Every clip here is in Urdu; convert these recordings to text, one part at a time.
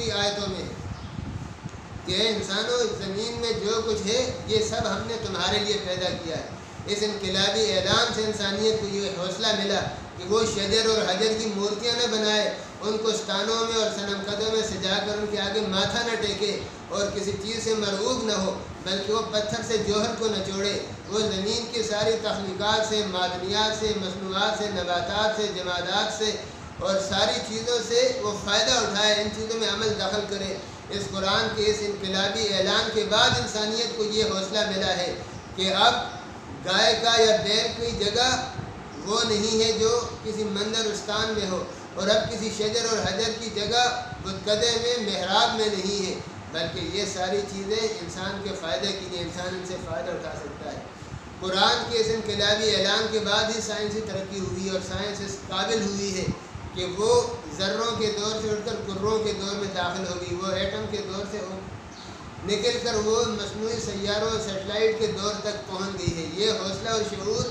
کی آیتوں میں کہ انسانوں زمین میں جو کچھ ہے یہ سب ہم نے تمہارے لیے پیدا کیا ہے۔ اس انقلابی اعلان سے انسانیت کو یہ حوصلہ ملا کہ وہ شجر اور حجر کی مورتیاں نہ بنائے، ان کو ستانوں میں اور صنم قدوں میں سجا کر ان کے آگے ماتھا نہ ٹیکے اور کسی چیز سے مرغوب نہ ہو، بلکہ وہ پتھر سے جوہر کو نچوڑے، وہ زمین کی ساری تخلیقات سے، معدنیات سے، مصنوعات سے، نباتات سے، جمادات سے اور ساری چیزوں سے وہ فائدہ اٹھائے، ان چیزوں میں عمل دخل کرے۔ اس قرآن کے اس انقلابی اعلان کے بعد انسانیت کو یہ حوصلہ ملا ہے کہ اب گائے کا یا بیل کی جگہ وہ نہیں ہے جو کسی مندر استان میں ہو، اور اب کسی شجر اور حجر کی جگہ بتکدے میں، محراب میں نہیں ہے، بلکہ یہ ساری چیزیں انسان کے فائدے کے لیے، انسان ان سے فائدہ اٹھا سکتا ہے۔ قرآن کے اس انقلابی اعلان کے بعد ہی سائنسی ترقی ہوئی اور سائنس اس قابل ہوئی ہے کہ وہ ذروں کے دور سے اٹھ کر کروں کے دور میں داخل ہوگی، وہ ایٹم کے دور سے نکل کر وہ مصنوعی سیاروں اور سیٹلائٹ کے دور تک پہنچ گئی ہے۔ یہ حوصلہ اور شعور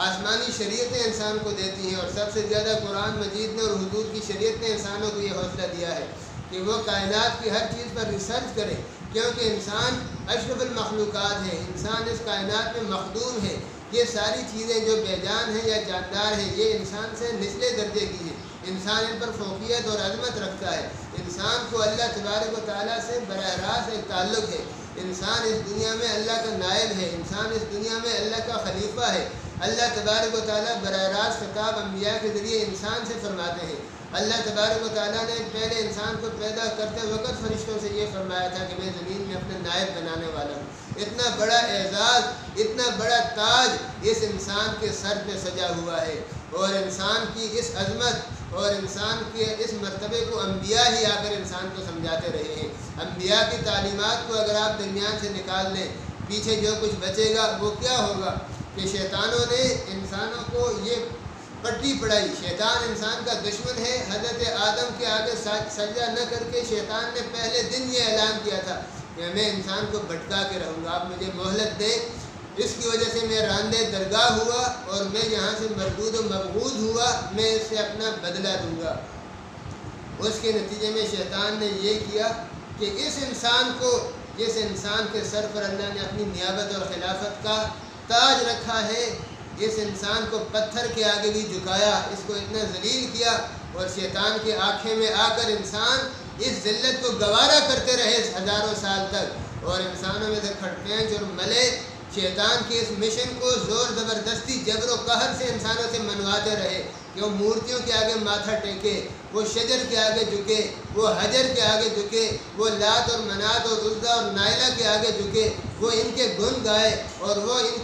آسمانی شریعتیں انسان کو دیتی ہیں، اور سب سے زیادہ قرآن مجید نے اور حضور کی شریعت نے انسانوں کو یہ حوصلہ دیا ہے کہ وہ کائنات کی ہر چیز پر ریسرچ کرے، کیونکہ انسان اشرف المخلوقات ہے، انسان اس کائنات میں مخدوم ہے۔ یہ ساری چیزیں جو بے جان ہیں یا جاندار ہیں، یہ انسان سے نچلے درجے کی ہیں، انسان ان پر فوقیت اور عظمت رکھتا ہے۔ انسان کو اللہ تبارک و تعالیٰ سے براہ راست ایک تعلق ہے، انسان اس دنیا میں اللہ کا نائب ہے، انسان اس دنیا میں اللہ کا خلیفہ ہے۔ اللہ تبارک و تعالیٰ براہ راست خطاب انبیاء کے ذریعے انسان سے فرماتے ہیں۔ اللہ تبارک و تعالیٰ نے پہلے انسان کو پیدا کرتے وقت فرشتوں سے یہ فرمایا تھا کہ میں زمین میں اپنا نائب بنانے والا ہوں۔ اتنا بڑا اعزاز، اتنا بڑا تاج اس انسان کے سر پہ سجا ہوا ہے، اور انسان کی اس عظمت اور انسان کے اس مرتبے کو انبیاء ہی آ کر انسان کو سمجھاتے رہے ہیں۔ انبیاء کی تعلیمات کو اگر آپ درمیان سے نکال لیں، پیچھے جو کچھ بچے گا وہ کیا ہوگا کہ شیطانوں نے انسانوں کو یہ پٹی پڑھائی۔ شیطان انسان کا دشمن ہے۔ حضرت آدم کے آگے سجدہ نہ کر کے شیطان نے پہلے دن یہ اعلان کیا تھا کہ میں انسان کو بھٹکا کے رہوں گا، آپ مجھے مہلت دیں۔ اس کی وجہ سے میں راندے درگاہ ہوا اور میں یہاں سے مردود و مبغوض ہوا، میں اس سے اپنا بدلہ دوں گا۔ اس کے نتیجے میں شیطان نے یہ کیا کہ اس انسان کے سر پر اللہ نے اپنی نیابت اور خلافت کا تاج رکھا ہے، اس انسان کو پتھر کے آگے بھی جھکایا، اس کو اتنا ذلیل کیا، اور شیطان کے آنکھیں میں آ کر انسان اس ذلت کو گوارا کرتے رہے ہزاروں سال تک، اور انسانوں میں سے کھٹپینچ اور ملے شیطان کے اس مشن کو زور زبردستی، جبر و قہر سے انسانوں سے منواتے رہے کہ وہ مورتیوں کے آگے ماتھا ٹیکے، وہ شجر کے آگے جھکے، وہ حجر کے آگے جھکے، وہ لات اور منات اور عزا اور نائلہ کے آگے جھکے، وہ ان کے گن گائے اور وہ ان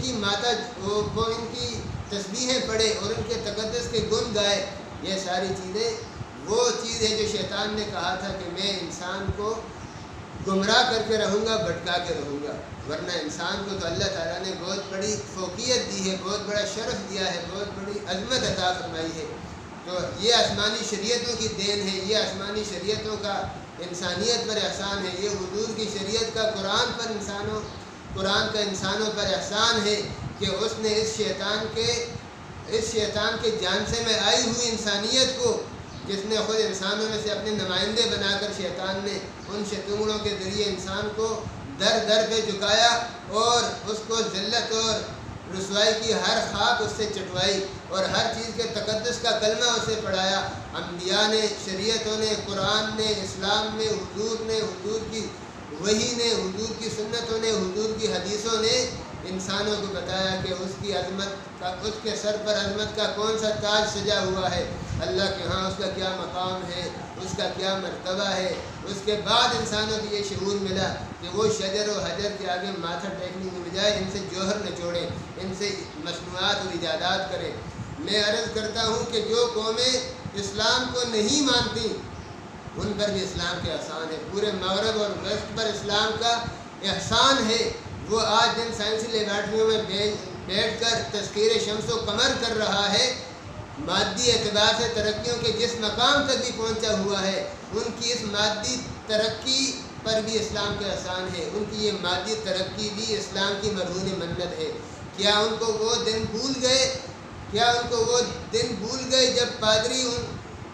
کی تسبیحیں پڑھے اور ان کے تقدس کے گن گائے۔ یہ ساری چیزیں وہ چیز ہے جو شیطان نے کہا تھا کہ میں انسان کو گمراہ کر کے رہوں گا، بھٹکا کے رہوں گا۔ ورنہ انسان کو تو اللہ تعالیٰ نے بہت بڑی فوقیت دی ہے، بہت بڑا شرف دیا ہے، بہت بڑی عظمت عطا فرمائی ہے۔ تو یہ آسمانی شریعتوں کی دین ہے، یہ آسمانی شریعتوں کا انسانیت پر احسان ہے، یہ حضور کی شریعت کا قرآن کا انسانوں پر احسان ہے کہ اس نے اس شیطان کے جانچے میں آئی ہوئی انسانیت کو، جس نے خود انسانوں میں سے اپنے نمائندے بنا کر شیطان نے ان شتونگڑوں کے ذریعے انسان کو در در پہ جھکایا اور اس کو ذلت اور رسوائی کی ہر خاک اس سے چٹوائی اور ہر چیز کے تقدس کا کلمہ اسے پڑھایا۔ انبیاء نے، شریعتوں نے، قرآن نے، اسلام نے، حضور نے، حضور کی وحی نے، حضور کی سنتوں نے، حضور کی حدیثوں نے انسانوں کو بتایا کہ اس کے سر پر عظمت کا کون سا تاج سجا ہوا ہے، اللہ کے ہاں اس کا کیا مقام ہے، اس کا کیا مرتبہ ہے۔ اس کے بعد انسانوں کو یہ شعور ملا کہ وہ شجر و حجر کے آگے ماتھا ٹیکنے کے بجائے ان سے جوہر نچوڑیں، ان سے مصنوعات اور ایجادات کریں۔ میں عرض کرتا ہوں کہ جو قومیں اسلام کو نہیں مانتی ان پر بھی اسلام کے احسان ہے، پورے مغرب اور ویسٹ پر اسلام کا احسان ہے۔ وہ آج جن سائنسی لیبارٹریوں میں بیٹھ کر تذکیر شمس و قمر کر رہا ہے، مادی اعتبار سے ترقیوں کے جس مقام تک بھی پہنچا ہوا ہے، ان کی اس مادی ترقی پر بھی اسلام کا احسان ہے، ان کی یہ مادی ترقی بھی اسلام کی مرہون منت ہے۔ کیا ان کو وہ دن بھول گئے جب پادری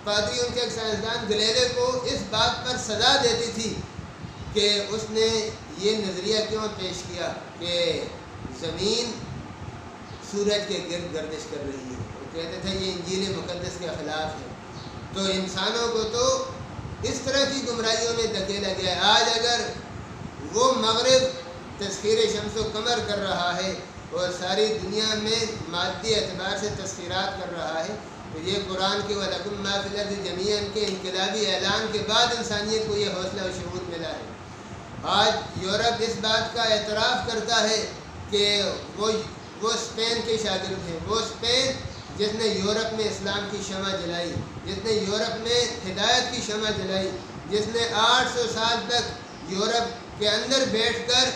پادری ان کے ایک سائنسدان گلیلے کو اس بات پر سزا دیتی تھی کہ اس نے یہ نظریہ کیوں پیش کیا کہ زمین سورج کے گرد گردش کر رہی ہے. وہ کہتے تھے یہ انجیل مقدس کے خلاف ہے. تو انسانوں کو تو اس طرح کی گمراہیوں میں دھکیلا گیا ہے. آج اگر وہ مغرب تسخیر شمس و قمر کر رہا ہے اور ساری دنیا میں مادی اعتبار سے تسخیرات کر رہا ہے تو یہ قرآن کے وَلَكُمْ مَا فِي الْأَرْضِ جَمِيعًا کے انقلابی اعلان کے بعد انسانیت کو یہ حوصلہ و شعور ملا ہے. آج یورپ اس بات کا اعتراف کرتا ہے کہ وہ اسپین کے شاگرد ہیں. وہ اسپین جس نے یورپ میں اسلام کی شمع جلائی، جس نے یورپ میں ہدایت کی شمع جلائی، جس نے 800 سال تک یورپ کے اندر بیٹھ کر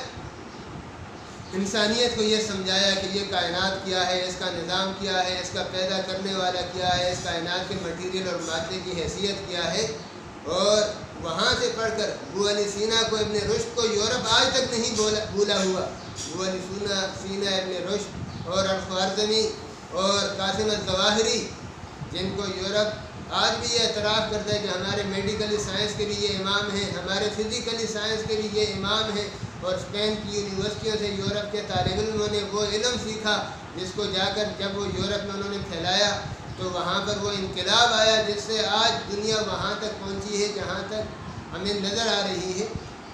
انسانیت کو یہ سمجھایا کہ یہ کائنات کیا ہے، اس کا نظام کیا ہے، اس کا پیدا کرنے والا کیا ہے، اس کائنات کے مٹیریل اور مادے کی حیثیت کیا ہے. اور وہاں سے پڑھ کر ابو علی سینا کو، ابن رشد کو یورپ آج تک نہیں بھولا ہوا. ابو علی سینا، ابن رشد اور الخوارزمی اور قاسم الظواہری، جن کو یورپ آج بھی یہ اعتراف کرتا ہے کہ ہمارے میڈیکلی سائنس کے بھی یہ امام ہیں، ہمارے فزیکلی سائنس کے بھی یہ امام ہیں. اور اسپین کی یونیورسٹیوں سے یورپ کے طالب علموں نے وہ علم سیکھا جس کو جا کر جب وہ یورپ میں انہوں نے پھیلایا تو وہاں پر وہ انقلاب آیا جس سے آج دنیا وہاں تک پہنچی ہے جہاں تک ہمیں نظر آ رہی ہے.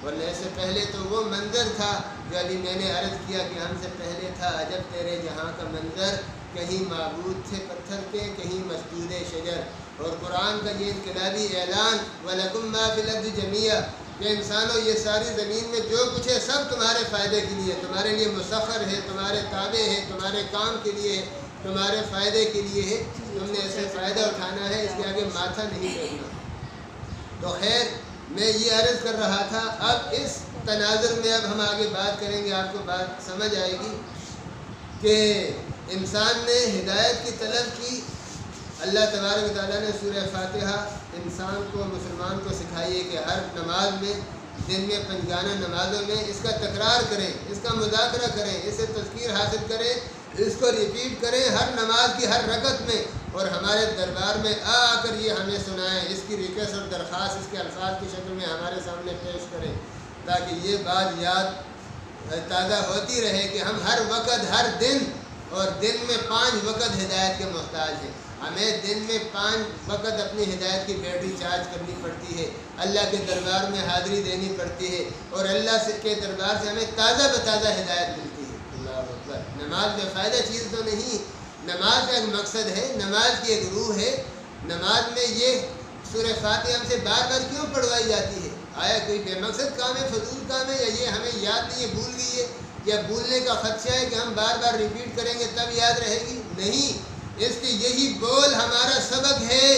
ورنہ اس سے پہلے تو وہ منظر تھا جو ابھی میں نے عرض کیا کہ ہم سے پہلے تھا عجب تیرے جہاں کا منظر، کہیں معبود تھے پتھر کے، کہیں مسجود شجر. اور قرآن کا یہ انقلابی اعلان وَلَكُمْ مَا فِي الْأَرْضِ جَمِيعًا کہ انسانوں یہ ساری زمین میں جو کچھ ہے سب تمہارے فائدے کے لیے، تمہارے لیے مسخر ہے، تمہارے تابع ہے، تمہارے کام کے لیے ہے، تمہارے فائدے کے لیے ہے. تم نے اس سے فائدہ اٹھانا ہے، اس کے آگے ماتھا نہیں ٹیکنا. تو خیر میں یہ عرض کر رہا تھا. اب اس تناظر میں اب ہم آگے بات کریں گے، آپ کو بات سمجھ آئے گی کہ انسان نے ہدایت کی طلب کی. اللہ تبارک و تعالیٰ نے سورہ فاتحہ انسان کو، مسلمان کو سکھائی ہے کہ ہر نماز میں، دن میں پنجگانہ نمازوں میں اس کا تکرار کریں، اس کا مذاکرہ کریں، اس سے تذکیر حاصل کریں، اس کو ریپیٹ کریں ہر نماز کی ہر رکعت میں. اور ہمارے دربار میں آ کر یہ ہمیں سنائیں، اس کی ریکویسٹ اور درخواست اس کے الفاظ کی شکل میں ہمارے سامنے پیش کریں تاکہ یہ بات یاد تازہ ہوتی رہے کہ ہم ہر وقت، ہر دن، اور دن میں 5 وقت ہدایت کے محتاج ہیں. ہمیں دن میں 5 وقت اپنی ہدایت کی بیٹری چارج کرنی پڑتی ہے، اللہ کے دربار میں حاضری دینی پڑتی ہے اور اللہ کے دربار سے ہمیں تازہ بتازہ ہدایت ملتی ہے. اللہ اکبر. نماز بے فائدہ چیز تو نہیں، نماز کا ایک مقصد ہے، نماز کی ایک روح ہے. نماز میں یہ سورہ فاتحہ ہم سے بار بار کیوں پڑھوائی جاتی ہے؟ آیا کوئی بے مقصد کام ہے، فضول کام ہے، یا یہ ہمیں یاد نہیں ہے، بھول گئی ہے، یا بھولنے کا خدشہ ہے کہ ہم بار بار ریپیٹ کریں گے تب یاد رہے گی؟ نہیں، اس کے یہی بول ہمارا سبق ہے.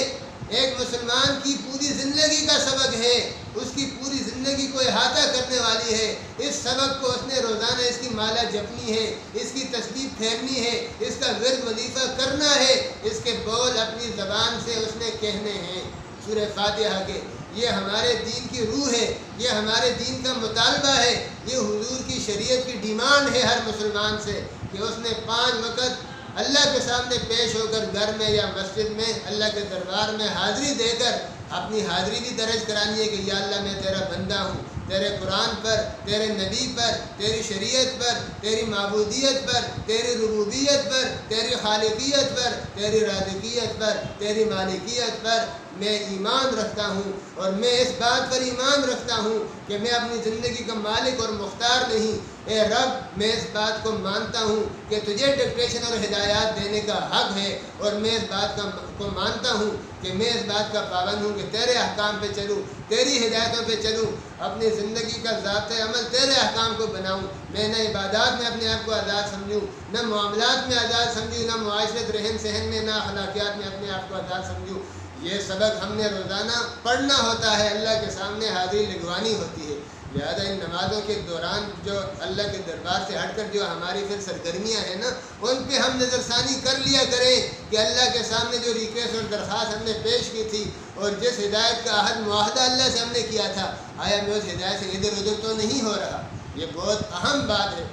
ایک مسلمان کی پوری زندگی کا سبق ہے، اس کی پوری زندگی کو احاطہ کرنے والی ہے. اس سبق کو اس نے روزانہ اس کی مالا جپنی ہے، اس کی تسبیح پھیرنی ہے، اس کا ورد وظیفہ کرنا ہے. اس کے بول اپنی زبان سے اس نے کہنے ہیں سورہ فاتحہ کے. یہ ہمارے دین کی روح ہے، یہ ہمارے دین کا مطالبہ ہے، یہ حضور کی شریعت کی ڈیمانڈ ہے ہر مسلمان سے کہ اس نے 5 وقت اللہ کے سامنے پیش ہو کر گھر میں یا مسجد میں اللہ کے دربار میں حاضری دے کر اپنی حاضری بھی درج کرانی ہے کہ یا اللہ میں تیرا بندہ ہوں، تیرے قرآن پر، تیرے نبی پر، تیری شریعت پر، تیری معبودیت پر، تیری ربوبیت پر، تیری خالقیت پر، تیری رازقیت پر، تیری مالکیت پر میں ایمان رکھتا ہوں. اور میں اس بات پر ایمان رکھتا ہوں کہ میں اپنی زندگی کا مالک اور مختار نہیں. اے رب میں اس بات کو مانتا ہوں کہ تجھے ڈکٹیشن اور ہدایات دینے کا حق ہے، اور میں اس بات کو مانتا ہوں کہ میں اس بات کا پابند ہوں کہ تیرے احکام پہ چلوں، تیری ہدایتوں پہ چلوں، اپنی زندگی کا ضابطۂ عمل تیرے احکام کو بناؤں. میں نہ عبادات میں اپنے آپ کو آزاد سمجھوں، نہ معاملات میں آزاد سمجھوں، نہ معاشرت رہن سہن میں، نہ اخلاقیات میں اپنے آپ کو آزاد سمجھوں. یہ سبق ہم نے روزانہ پڑھنا ہوتا ہے، اللہ کے سامنے حاضری لگوانی ہوتی ہے. لہٰذا ان نمازوں کے دوران جو اللہ کے دربار سے ہٹ کر جو ہماری پھر سرگرمیاں ہیں نا، ان پہ ہم نظر ثانی کر لیا کریں کہ اللہ کے سامنے جو ریکویسٹ اور درخواست ہم نے پیش کی تھی اور جس ہدایت کا عہد معاہدہ اللہ سے ہم نے کیا تھا، آیا میں اس ہدایت سے ادھر ادھر تو نہیں ہو رہا. یہ بہت اہم بات ہے.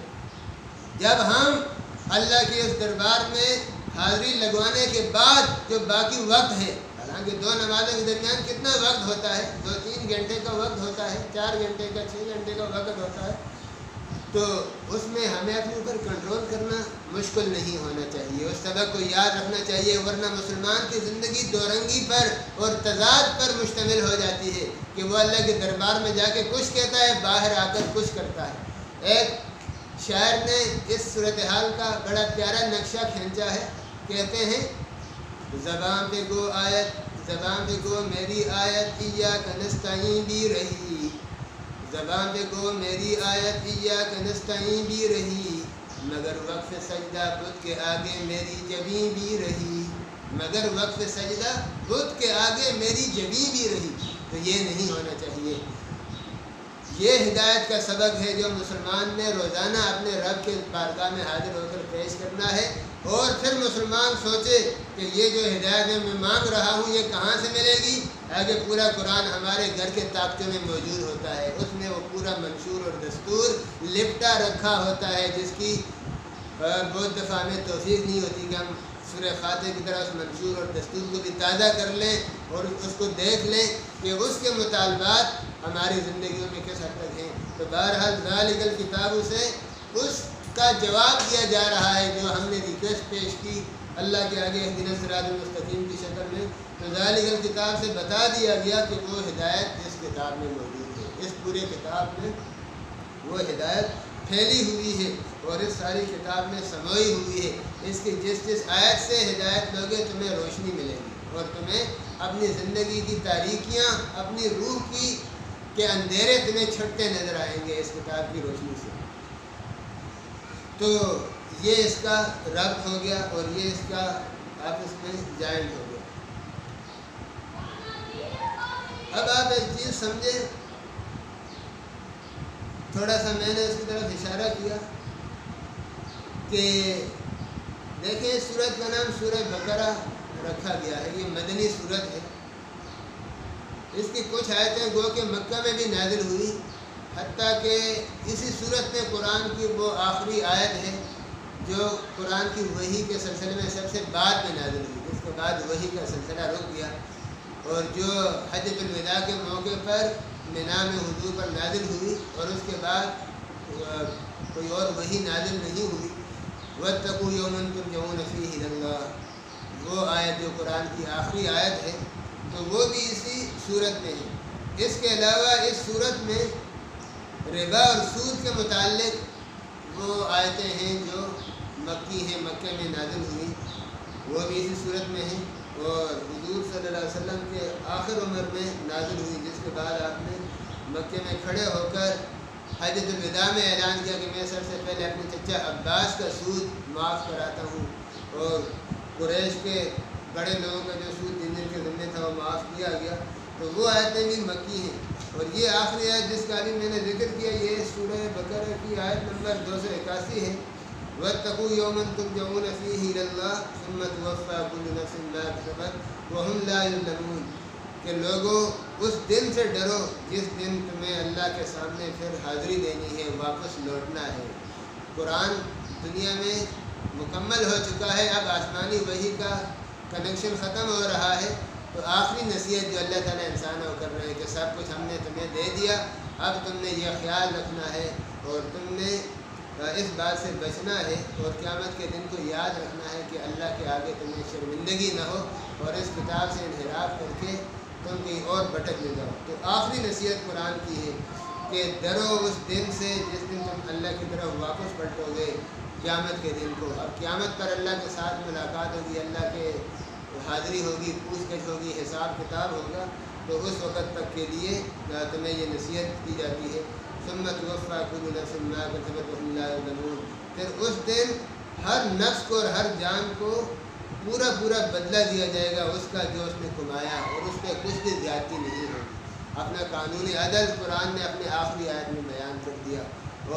جب ہم اللہ کے اس دربار میں حاضری لگوانے کے بعد جو باقی وقت ہے، ہاں کہ 2 نمازوں کے درمیان کتنا وقت ہوتا ہے؟ 2-3 گھنٹے کا وقت ہوتا ہے، 4 گھنٹے کا، 6 گھنٹے کا وقت ہوتا ہے. تو اس میں ہمیں اپنے اوپر کنٹرول کرنا مشکل نہیں ہونا چاہیے. اس سبق کو یاد رکھنا چاہیے، ورنہ مسلمان کی زندگی دو رنگی پر اور تضاد پر مشتمل ہو جاتی ہے کہ وہ اللہ کے دربار میں جا کے کچھ کہتا ہے، باہر آ کر کچھ کرتا ہے. ایک شاعر نے اس صورتحال کا بڑا پیارا نقشہ کھینچا ہے. کہتے ہیں زبان پہ گو آیت، زبان پہ گو میری آیت ایاک نستعین بھی رہی، زبان پہ گو میری آیت ایاک نستعین بھی رہی، مگر وقف سجدہ بت کے آگے میری جبیں بھی رہی، مگر وقف سجدہ بت کے آگے میری جبیں بھی رہی. تو یہ نہیں ہونا چاہیے. یہ ہدایت کا سبق ہے جو مسلمان نے روزانہ اپنے رب کے بارگاہ میں حاضر ہو کر پیش کرنا ہے. اور پھر مسلمان سوچے کہ یہ جو ہدایت میں مانگ رہا ہوں یہ کہاں سے ملے گی؟ آگے پورا قرآن ہمارے گھر کے طاقتوں میں موجود ہوتا ہے. اس میں وہ پورا منشور اور دستور لپٹا رکھا ہوتا ہے جس کی بہت دفعہ ہمیں توفیق نہیں ہوتی کہ ہم سورہ فاتحہ کی طرح اس منشور اور دستور کو بھی تازہ کر لیں اور اس کو دیکھ لیں کہ اس کے مطالبات ہماری زندگیوں میں کس حد تک ہیں. تو بہرحال ذالک الکتاب سے اس کا جواب دیا جا رہا ہے جو ہم نے ریکویسٹ پیش کی اللہ کے آگے اہدنا الصراط المستقیم کی شکل میں. تو ذالک الکتاب سے بتا دیا گیا کہ وہ ہدایت اس کتاب میں موجود ہے. اس پورے کتاب میں وہ ہدایت پھیلی ہوئی ہے اور اس ساری کتاب میں سموئی ہوئی ہے. اس کی جس آیت سے ہدایت لوگے تمہیں روشنی ملے گی اور تمہیں اپنی زندگی کی تاریکیاں، اپنی روح کے اندھیرے تمہیں چھٹتے نظر آئیں گے اس کتاب کی روشنی سے. تو یہ اس کا ربط ہو گیا اور یہ اس کا آپس میں جوائنٹ ہو گیا. اب آپ ایک چیز سمجھیں، تھوڑا سا میں نے اس کی طرف اشارہ کیا کہ دیکھیں اس سورت کا نام سورہ بقرہ رکھا گیا ہے. یہ مدنی سورت ہے. اس کی کچھ آیتیں گو کہ مکہ میں بھی نازل ہوئی، حتیٰ کہ اسی صورت میں قرآن کی وہ آخری آیت ہے جو قرآن کی وحی کے سلسلے میں سب سے بعد میں نازل ہوئی. اس کے بعد وحی کا سلسلہ رک گیا اور جو حجۃ الوداع کے موقع پر مینا میں حضور پر نازل ہوئی اور اس کے بعد کوئی اور وحی نازل نہیں ہوئی. واتقوا یوما ترجعون فیہ الی اللہ، وہ آیت جو قرآن کی آخری آیت ہے تو وہ بھی اسی صورت میں ہے. اس کے علاوہ اس صورت میں ربا اور سود کے متعلق وہ آیتیں ہیں جو مکی ہیں، مکہ میں نازل ہوئی، وہ بھی اسی صورت میں ہیں. اور حضور صلی اللہ علیہ وسلم کے آخر عمر میں نازل ہوئی، جس کے بعد آپ نے مکے میں کھڑے ہو کر حجۃ الوداع میں اعلان کیا کہ میں سب سے پہلے اپنے چچا عباس کا سود معاف کراتا ہوں، اور قریش کے بڑے لوگوں کا جو سود جن کے ذمے تھا وہ معاف کیا گیا. تو وہ آیتیں بھی مکی ہیں. اور یہ آخری آیت جس کا بھی میں نے ذکر کیا یہ سورہ بقرہ کی آیت نمبر 281 ہے. واتقوا یوما ترجعون فیہ الی اللہ ثم توفی کل نفس ما کسبت وہم لا یظلمون، کہ لوگوں اس دن سے ڈرو جس دن تمہیں اللہ کے سامنے پھر حاضری دینی ہے، واپس لوٹنا ہے. قرآن دنیا میں مکمل ہو چکا ہے، اب آسمانی وحی کا کنیکشن ختم ہو رہا ہے. تو آخری نصیحت جو اللہ تعالیٰ انسانوں کر رہے ہیں کہ سب کچھ ہم نے تمہیں دے دیا، اب تم نے یہ خیال رکھنا ہے اور تم نے اس بات سے بچنا ہے اور قیامت کے دن کو یاد رکھنا ہے کہ اللہ کے آگے تمہیں شرمندگی نہ ہو اور اس کتاب سے انحراف کر کے تم کہیں اور بھٹک نہ جاؤ. تو آخری نصیحت قرآن کی ہے کہ ڈرو اس دن سے جس دن تم اللہ کی طرف واپس پلٹو گے، قیامت کے دن کو. اب قیامت پر اللہ کے ساتھ ملاقات ہوگی، اللہ کے حاضری ہوگی، پوچھ گچھ ہوگی، حساب کتاب ہوگا. تو اس وقت تک کے لیے تمہیں یہ نصیحت کی جاتی ہے ثم توفی کل نفس ما کسبت وهم لا یظلمون. پھر اس دن ہر نفس کو اور ہر جان کو پورا بدلہ دیا جائے گا اس کا جو اس نے کمایا، اور اس پہ کچھ بھی زیادتی نہیں ہوگی. اپنا قانون عدل قرآن نے اپنے آخری آیت میں بیان کر دیا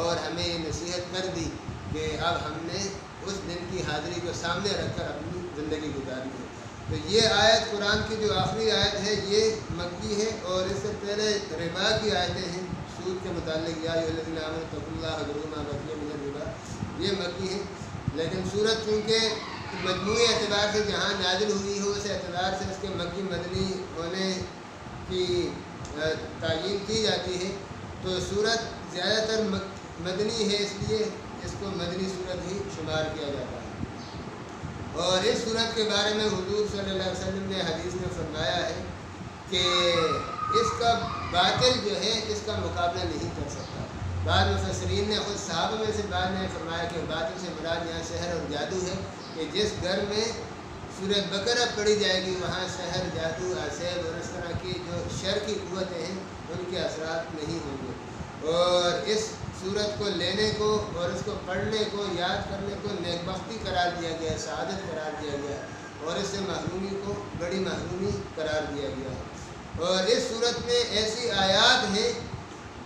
اور ہمیں یہ نصیحت کر دی کہ اب ہم نے اس دن کی حاضری کو سامنے رکھ کر اپنی زندگی گزارنی ہے. تو یہ آیت قرآن کی جو آخری آیت ہے یہ مکی ہے، اور اس سے پہلے ربا کی آیتیں ہیں سود کے متعلق، یا ایھا الذین آمنوا اتقوا اللہ وذروا ما بقی من الربا، یہ مکی ہیں. لیکن سورت چونکہ مجموعی اعتبار سے جہاں نازل ہوئی ہو اس اعتبار سے اس کے مکی مدنی ہونے کی تعیین کی جاتی ہے، تو صورت زیادہ تر مدنی ہے، اس لیے اس کو مدنی صورت ہی شمار کیا جاتا ہے۔ اور اس صورت کے بارے میں حضور صلی اللہ علیہ وسلم نے حدیث میں فرمایا ہے کہ اس کا باطل جو ہے اس کا مقابلہ نہیں کر سکتا۔ بعض مفسرین نے خود صحابہ میں سے بعض نے فرمایا کہ باطل سے مراد یہاں سحر اور جادو ہے، کہ جس گھر میں سورہ بقرہ پڑھی جائے گی وہاں سحر، جادو، عصیب اور اس طرح کی جو شر کی قوتیں ہیں ان کے اثرات نہیں ہوں گے۔ اور اس صورت کو لینے کو اور اس کو پڑھنے کو، یاد کرنے کو نیک بختی قرار دیا گیا، سعادت قرار دیا گیا، اور اس سے محرومی کو بڑی محرومی قرار دیا گیا ہے۔ اور اس صورت میں ایسی آیات ہیں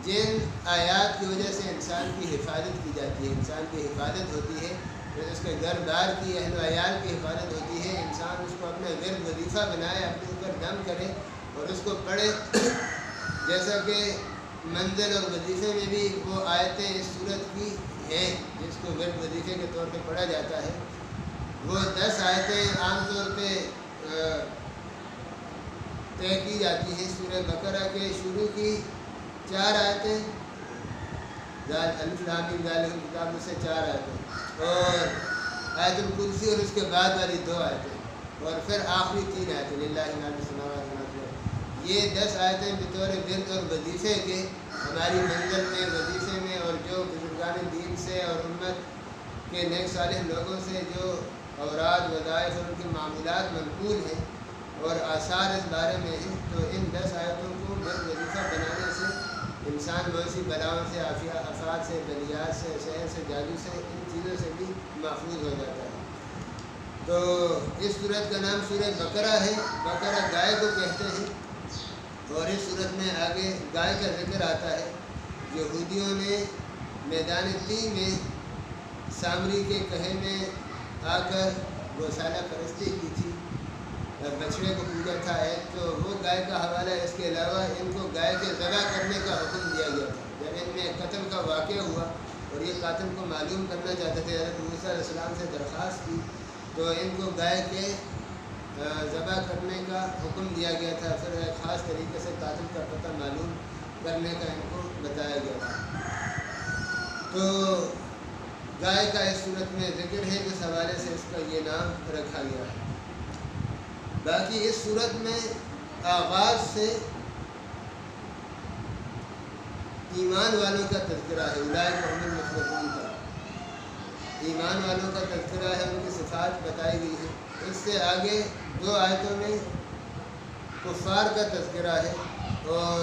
جن آیات کی وجہ سے انسان کی حفاظت کی جاتی ہے، انسان کی حفاظت ہوتی ہے، اس کے گھر بار کی، اہل و عیال کی حفاظت ہوتی ہے۔ انسان اس کو اپنا ورد وظیفہ بنائے، اپنے اوپر دم کرے اور اس کو پڑھے، جیسا کہ منزل اور وظیفے میں بھی وہ آیتیں اس صورت کی ہیں جس کو ورد وظیفے کے طور پہ پڑھا جاتا ہے۔ وہ 10 آیتیں عام طور پہ طے کی جاتی ہیں۔ سورہ بقرہ کے شروع کی 4 آیتیں، الف لام میم ذالک الکتاب سے 4 آیتیں، اور آیت الکرسی اور اس کے بعد والی 2 آیتیں، اور پھر آخری 3 آیتیں، للہ ما فی السماوات وما فی الارض۔ یہ 10 آیتیں بطور ورد اور وظیفے کے ہماری منزل میں، وظیفے میں، اور جو بزرگان دین سے اور امت کے نیک صالح لوگوں سے جو اوراد، وظائف اور ان کے معمولات منقول ہیں اور آثار اس بارے میں ہیں، تو ان 10 آیتوں کو ورد وظیفہ بنانے سے انسان بہت سی بلاؤں سے، آفات سے، بلیات سے، سحر سے، جادو سے، ان چیزوں سے بھی محفوظ ہو جاتا ہے۔ تو اس صورت کا نام سورہ بقرہ ہے۔ بقرہ گائے کو کہتے ہیں، اور اس صورت میں آگے گائے کا ذکر آتا ہے۔ یہودیوں نے میدان تی میں سامری کے کہے میں آ کر گوشالہ پرستی کی تھی، بچڑے کو پوجا تھا ایک، تو وہ گائے کا حوالہ ہے۔ اس کے علاوہ ان کو گائے کے ذبح کرنے کا حکم دیا گیا تھا۔ جب ان میں قتل کا واقعہ ہوا اور یہ قاتل کو معلوم کرنا چاہتے تھے، حضرت موسیٰ علیہ السلام سے درخواست کی، تو ان کو گائے کے ذبح کرنے کا حکم دیا گیا تھا۔ پھر ایک خاص طریقے سے قاتل کا پتہ معلوم کرنے کا ان کو بتایا گیا تھا۔ تو گائے کا اس صورت میں ذکر ہے، اس حوالے سے اس کا یہ نام رکھا گیا ہے۔ باقی اس صورت میں آغاز سے ایمان والوں کا تذکرہ ہے، اولئک هم المفلحون کا، ایمان والوں کا تذکرہ ہے، ان کی صفات بتائی گئی ہے۔ اس سے آگے 2 آیتوں میں کفار کا تذکرہ ہے، اور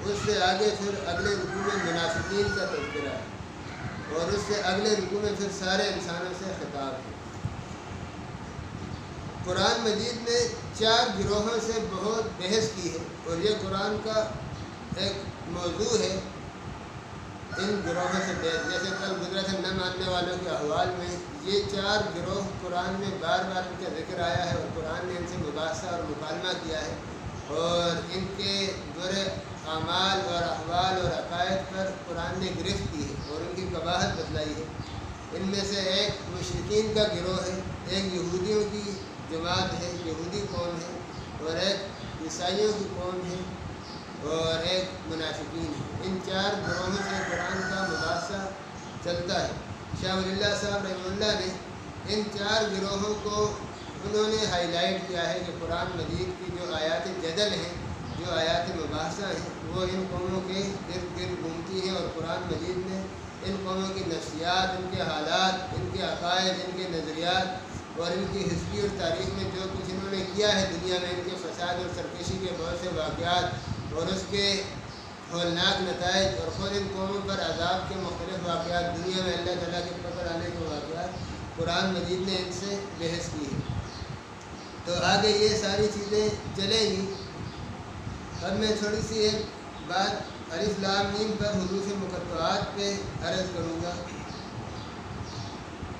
اس سے آگے پھر اگلے رکوع میں منافقین کا تذکرہ ہے، اور اس سے اگلے رکوع میں پھر سارے انسانوں سے خطاب ہے۔ قرآن مجید نے 4 گروہوں سے بہت بحث کی ہے، اور یہ قرآن کا ایک موضوع ہے۔ ان گروہوں سے بحث، جیسے کل گزرا تھا نہ ماننے والوں کے احوال میں، یہ 4 گروہ قرآن میں بار بار ان کا ذکر آیا ہے، اور قرآن نے ان سے مباحثہ اور مکالمہ کیا ہے، اور ان کے برے اعمال اور احوال اور عقائد پر قرآن نے گرفت کی ہے اور ان کی قباحت بتلائی ہے۔ ان میں سے ایک مشرکین کا گروہ ہے، ایک یہودیوں کی جماعت ہے، یہودی قوم ہے، اور ایک عیسائیوں کی قوم ہے، اور ایک منافقین ہے۔ ان 4 گروہوں سے قرآن کا مباحثہ چلتا ہے۔ شاہ ولی اللہ صاحب رحمہ اللہ نے ان 4 گروہوں کو انہوں نے ہائی لائٹ کیا ہے کہ قرآن مجید کی جو آیات جدل ہیں، جو آیات مباحثہ ہیں، وہ ان قوموں کے ارد گرد گھومتی ہیں، اور قرآن مجید نے ان قوموں کی نفسیات، ان کے حالات، ان کے عقائد، ان کے نظریات اور ان کی ہسٹری اور تاریخ میں جو کچھ انہوں نے کیا ہے دنیا میں، ان کے فساد اور سرکشی کے بہت سے واقعات اور اس کے ہولناک نتائج، اور خود ان قوموں پر عذاب کے مختلف واقعات، دنیا میں اللہ تعالیٰ کے پکڑ آنے کے واقعات، قرآن مجید نے ان سے بحث کی ہے۔ تو آگے یہ ساری چیزیں چلیں گی۔ اب میں تھوڑی سی ایک بات الف لام میم پر حروف مقطعات پہ عرض کروں گا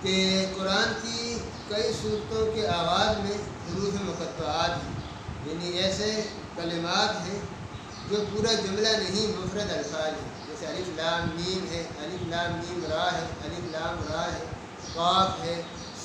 کہ قرآن کی کئی صورتوں کے آغاز میں حروف مقطعات ہیں، یعنی ایسے کلمات ہیں جو پورا جملہ نہیں، مفرد الفاظ ہیں، جیسے الف لام میم ہے، الف لام میم را ہے، الف لام را ہے، قاف ہے،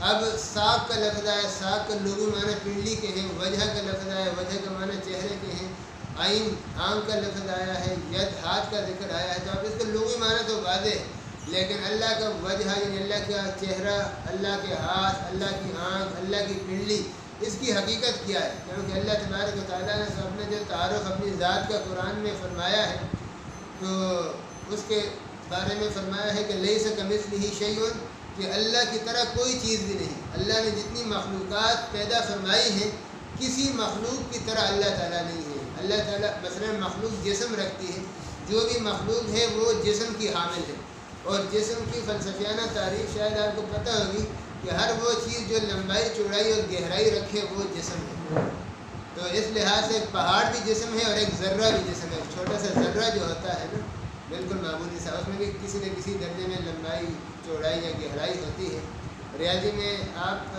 اب ساق کا لفظ آیا، ساق کا لغوی معنی پنڈلی کے ہیں، وجہ کا لفظ آیا، وجہ کا معنی چہرے کے ہیں، عین آنکھ کا لفظ آیا ہے، ید ہاتھ کا ذکر آیا ہے، تو اب اس کا لغوی معنی تو واضح ہے، لیکن اللہ کا وجہ یعنی اللہ کا چہرہ، اللہ کے ہاتھ، اللہ کی آنکھ، اللہ کی پنڈلی، اس کی حقیقت کیا ہے؟ کیونکہ اللہ تبارک و تعالیٰ نے اپنے جو تعارف اپنی ذات کا قرآن میں فرمایا ہے، تو اس کے بارے میں فرمایا ہے کہ لیس کمثلہ شیء، کہ اللہ کی طرح کوئی چیز بھی نہیں۔ اللہ نے جتنی مخلوقات پیدا فرمائی ہیں، کسی مخلوق کی طرح اللہ تعالیٰ نہیں ہے۔ اللہ تعالیٰ مثلا مخلوق جسم رکھتی ہے، جو بھی مخلوق ہے وہ جسم کی حامل ہے، اور جسم کی فلسفیانہ تعریف شاید آپ کو پتہ ہوگی کہ ہر وہ چیز جو لمبائی چوڑائی اور گہرائی رکھے وہ جسم ہے۔ تو اس لحاظ سے ایک پہاڑ بھی جسم ہے اور ایک ذرہ بھی جسم ہے۔ چھوٹا سا ذرہ جو ہوتا ہے نا، بالکل معمولی سا، اس میں بھی کسی نہ کسی درجے میں لمبائی چوڑائی یا گہرائی ہوتی ہے۔ ریاضی میں آپ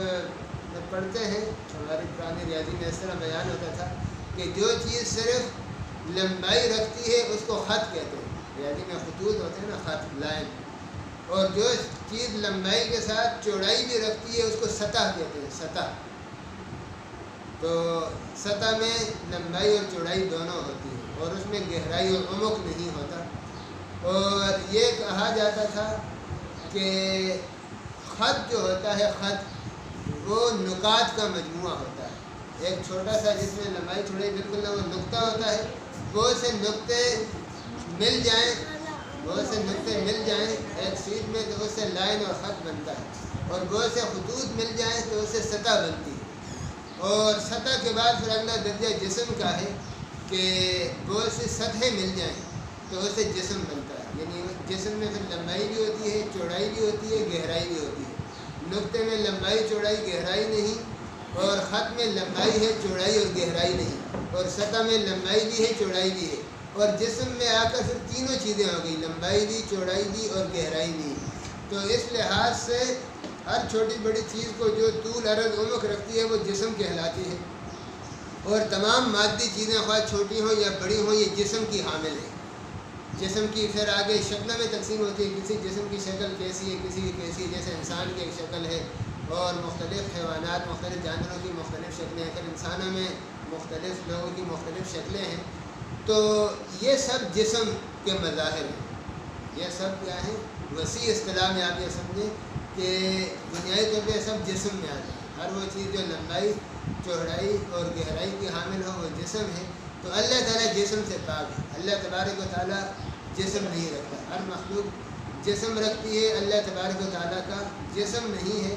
پڑھتے ہیں، ہماری پرانی ریاضی میں اس طرح بیان ہوتا تھا کہ جو چیز صرف لمبائی رکھتی ہے اس کو خط کہتے ہیں۔ ریاضی میں خطوط ہوتے ہیں نا، خط، لائن، اور جو چیز لمبائی کے ساتھ چوڑائی بھی رکھتی ہے اس کو سطح کہتے ہیں، سطح۔ تو سطح میں لمبائی اور چوڑائی دونوں ہوتی ہے، اور اس میں گہرائی اور عمق نہیں ہوتا۔ اور یہ کہا جاتا تھا کہ خط جو ہوتا ہے، خط وہ نکات کا مجموعہ ہوتا ہے۔ ایک چھوٹا سا جس میں لمبائی چوڑائی بالکل نہ وہ نقطہ ہوتا ہے، بہت سے نقطے مل جائیں، بہت سے نقطے مل جائیں ایک شیٹ میں تو اس سے لائن اور خط بنتا ہے، اور بہت سے خطوط مل جائیں تو اس سے سطح بنتی ہے۔ اور سطح کے بعد پھر اگلا درجہ جسم کا ہے کہ بہت سی سطحیں مل جائیں تو اس سے جسم بنتا ہے۔ یعنی جسم میں پھر لمبائی بھی ہوتی ہے، چوڑائی بھی ہوتی ہے، گہرائی بھی ہوتی ہے۔ نقطے میں لمبائی چوڑائی گہرائی نہیں، اور خط میں لمبائی ہے چوڑائی اور گہرائی نہیں، اور سطح میں لمبائی بھی ہے چوڑائی بھی ہے، اور جسم میں آ کر پھر تینوں چیزیں ہو گئی، لمبائی بھی، چوڑائی بھی اور گہرائی بھی۔ تو اس لحاظ سے ہر چھوٹی بڑی چیز کو جو طول عرض عمق رکھتی ہے وہ جسم کہلاتی ہے، اور تمام مادی چیزیں خواہ چھوٹی ہوں یا بڑی ہوں یہ جسم کی حامل ہے۔ جسم کی پھر آگے شکلوں میں تقسیم ہوتی ہے، کسی جسم کی شکل کیسی ہے، کسی کی کیسی ہے، جیسے انسان کی ایک شکل ہے، اور مختلف حیوانات، مختلف جانوروں کی مختلف شکلیں ہیں، پھر انسانوں میں مختلف لوگوں کی مختلف شکلیں ہیں۔ تو یہ سب جسم کے مظاہر ہیں، یہ سب کیا ہیں؟ وسیع اصطلاح میں آپ یہ سمجھیں کہ بنیادی طور پہ سب جسم میں آتے ہیں۔ ہر وہ چیز جو لمبائی، چوڑائی اور گہرائی کی حامل ہو وہ جسم ہے۔ تو اللہ تعالیٰ جسم سے پاک ہے، اللہ تبارک و تعالیٰ جسم نہیں رکھتا۔ ہر مخلوق جسم رکھتی ہے، اللہ تبارک و تعالیٰ کا جسم نہیں ہے۔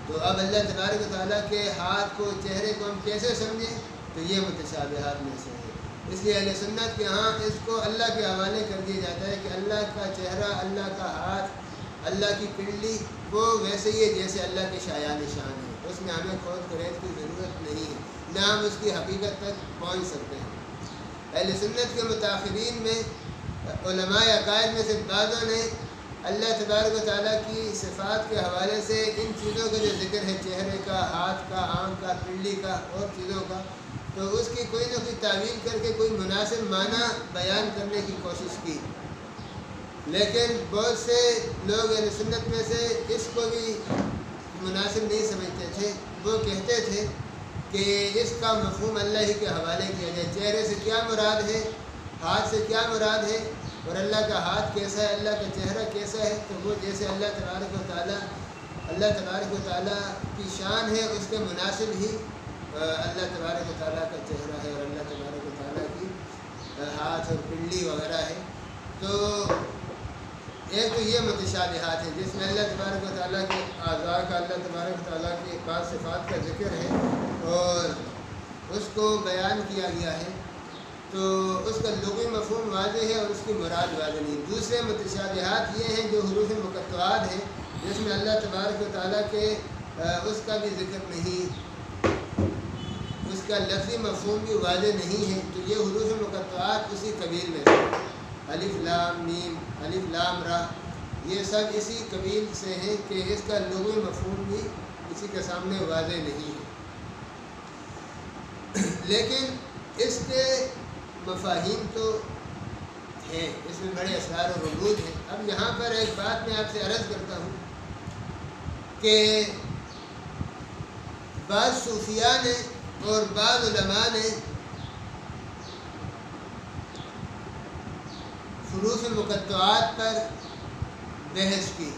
تو اب اللہ تبارک و تعالیٰ کے ہاتھ کو، چہرے کو ہم کیسے سمجھیں؟ تو یہ متشابہات میں سے ہے۔ اس لیے اہل سنت کے ہاں اس کو اللہ کے حوالے کر دیا جاتا ہے کہ اللہ کا چہرہ، اللہ کا ہاتھ، اللہ کی پنڈلی وہ ویسے ہی ہے جیسے اللہ کے شایان نشان ہے، اس میں ہمیں کھود کریت کی ضرورت نہیں ہے، نہ ہم اس کی حقیقت تک پہنچ سکتے ہیں۔ اہل سنت کے متاخرین میں علماء عقائد میں سے بعضوں نے اللہ تبارک و تعالیٰ کی صفات کے حوالے سے ان چیزوں کا جو ذکر ہے، چہرے کا، ہاتھ کا، آنکھ کا، پنڈلی کا اور چیزوں کا، تو اس کی کوئی نہ کوئی تعویل کر کے کوئی مناسب معنی بیان کرنے کی کوشش کی، لیکن بہت سے لوگ اہل سنت میں سے اس کو بھی مناسب نہیں سمجھتے تھے۔ وہ کہتے تھے کہ اس کا مفہوم اللہ ہی کے حوالے کیا جائے، چہرے سے کیا مراد ہے، ہاتھ سے کیا مراد ہے، اور اللہ کا ہاتھ کیسا ہے، اللہ کا چہرہ کیسا ہے، تو وہ جیسے اللہ تبارک و تعالیٰ کی شان ہے اس کے مناسب ہی اللہ تبارک و تعالیٰ کا چہرہ ہے، اور اللہ تبارک و تعالیٰ کی ہاتھ اور پنڈلی وغیرہ ہے۔ تو ایک تو یہ متشابہات ہے جس میں اللہ تبارک و تعالیٰ کے اعضاء کا، اللہ تبارک و تعالیٰ کے بعض صفات کا ذکر ہے اور اس کو بیان کیا گیا ہے، تو اس کا لغوی مفہوم واضح ہے اور اس کی مراد واضح نہیں۔ دوسرے متشابہات یہ ہیں جو حروف مقطعات ہیں، جس میں اللہ تبارک و تعالیٰ کے اس کا بھی ذکر نہیں، اس کا لفظی مفہوم بھی واضح نہیں ہے، تو یہ حروف مقطعات اسی قبیل میں ہیں۔ الف لام میم، الف لام را، یہ سب اسی قبیل سے ہیں کہ اس کا لغوی مفہوم بھی کسی کے سامنے واضح نہیں ہے، لیکن اس کے مفاہیم تو ہیں، اس میں بڑے اسرار و رموز ہیں۔ اب یہاں پر ایک بات میں آپ سے عرض کرتا ہوں کہ بعض صوفیاء نے اور بعض علماء نے حروف مقطعات پر بحث کی